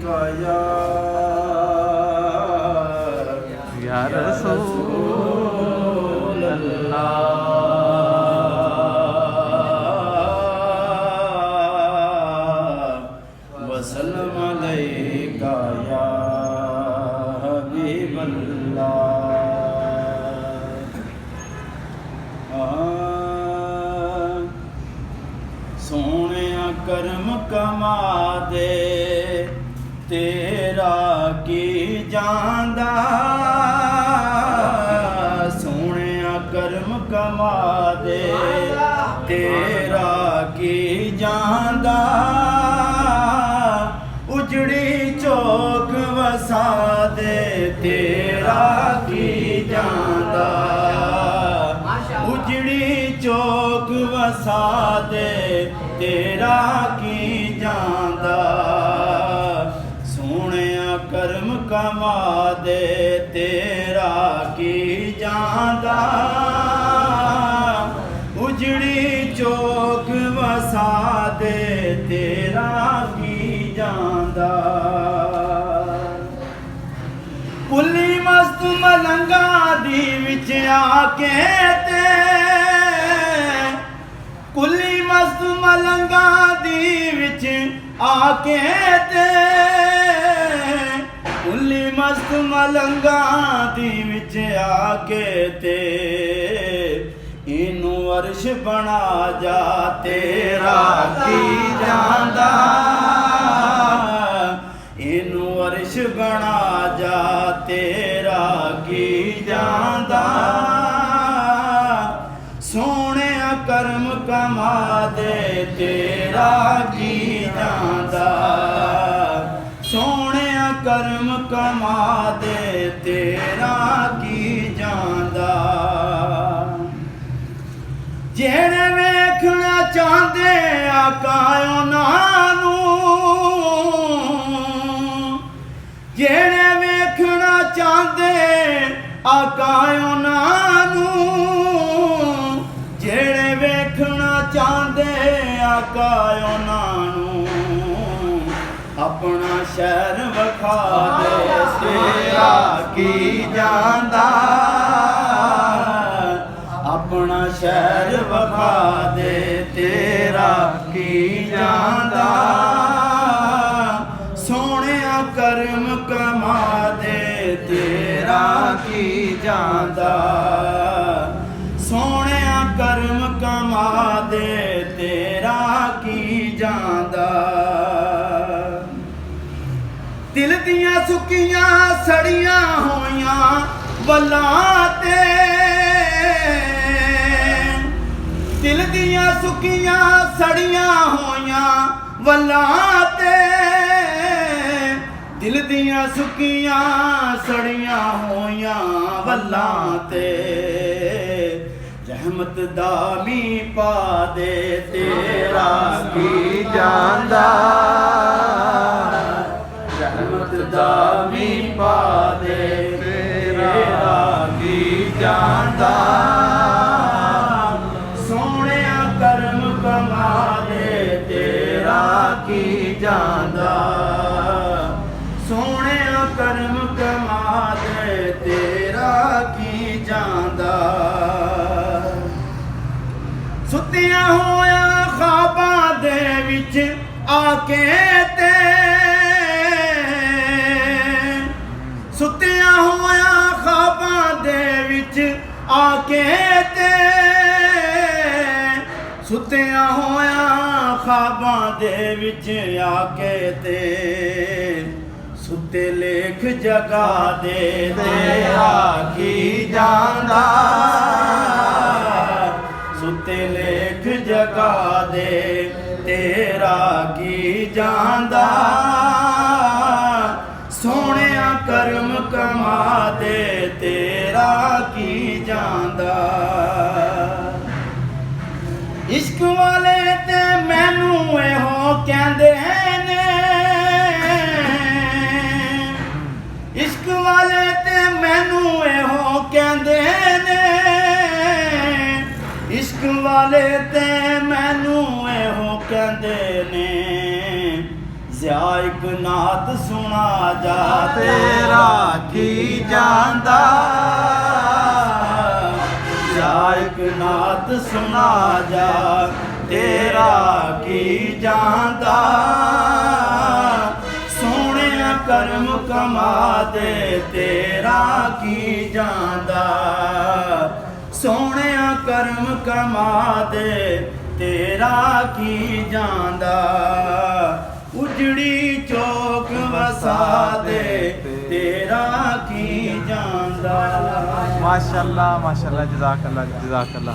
का या रसूल अल्लाह। वसल्लम अलैका या हबीब अल्लाह। सोहणिया करम कमा दे तेरा की जांदा, सोहणिया करम कमा दे तेरा की जांदा। उजड़ी चौक वसा दे तेरा की जांदा, उजड़ी चौक वसा दे तेरा की जांदा। सोहणिया करम कमा दे तेरा की जांदा। उजड़ी चौक वसा दे तेरा की जांदा। पुली मस्त मलंगा दी विच आके ते, कुली मस्त मलंगा दी विच आके ते, कुली मस्त मलंगा दी विच आके ते। इनू अर्श बना जा तेरा की जांदा, इनू अर्श बना जा तेरा की जांदा। सोहणिया करम कमा दे तेरा की जांदा, सोहणिया करम कमा दे तेरा की जांदा। जेड़े वेखना चाहते आका उन्हां नूं, जेड़े वेखना चाहते आका उन्हां नूं, जेड़े वेखना चाहते आका उन्हां नूं। अपना शहर वखा दे तेरा की जांदा, अपना शहर वखा दे तेरा की जांदा। सोहणिया करम कमा दे तेरा की जांदा, सोहणिया करम कमा दे तेरा की जांदा। दिल दियां सुक्कियां सड़ियां होइयां वल्लां ते, दिल दियां सुक्कियां सड़ियां होइयां वल्लां ते, दिल दियां सुक्कियां सड़ियां होइयां वल्लां ते। रहमत दा मींह पा दे तेरा की जांदा, रहमत दा मींह पा दे तेरा की जांदा। सोहणिया करम कमा दे तेरा की जांदा, सोहणिया करम कमा दे तेरा की जांदा। सुत्तिया होया ख्वाबां दे विच आके ते, सुत्तिया होया ख्वाबां दे विच आके ते, सुत्तिया होया ख्वाबां दे विच आके ते। सुते लेख जगा दे तेरा की जांदा, सुते लेख जगा दे तेरा की जांदा। सोहणिया करम कमा दे तेरा की जांदा। इश्क वाले ते मैनू एहो कहंदे ने, इश्क वाले ते मैनू एहो कहंदे ने, इश्क वाले ते मैनू एहो कहंदे ने। ਸਿਆ ਇੱਕ ਨਾਤ ਸੁਣਾ ਜਾ ਤੇਰਾ ਕੀ ਜਾਂਦਾ, ਸਿਆ ਇੱਕ ਨਾਤ ਸੁਣਾ ਜਾ ਤੇਰਾ ਕੀ ਜਾਂਦਾ। ਸੋਹਣਿਆ ਕਰਮ ਕਮਾ ਦੇ ਤੇਰਾ ਕੀ ਜਾਂਦਾ, ਸੋਹਣਿਆ ਕਰਮ ਕਮਾ ਦੇ ਤੇਰਾ ਕੀ ਜਾਂਦਾ। ਉਜੜੀ ਚੌਕ ਵਸਾ ਦੇ ਤੇਰਾ ਕੀ ਜਾਂਦਾ। ਮਾਸ਼ਾਅੱਲਾ ਮਾਸ਼ਾਅੱਲਾ, ਜਜ਼ਾਕ ਅੱਲਾ ਜਜ਼ਾਕ ਅੱਲਾ।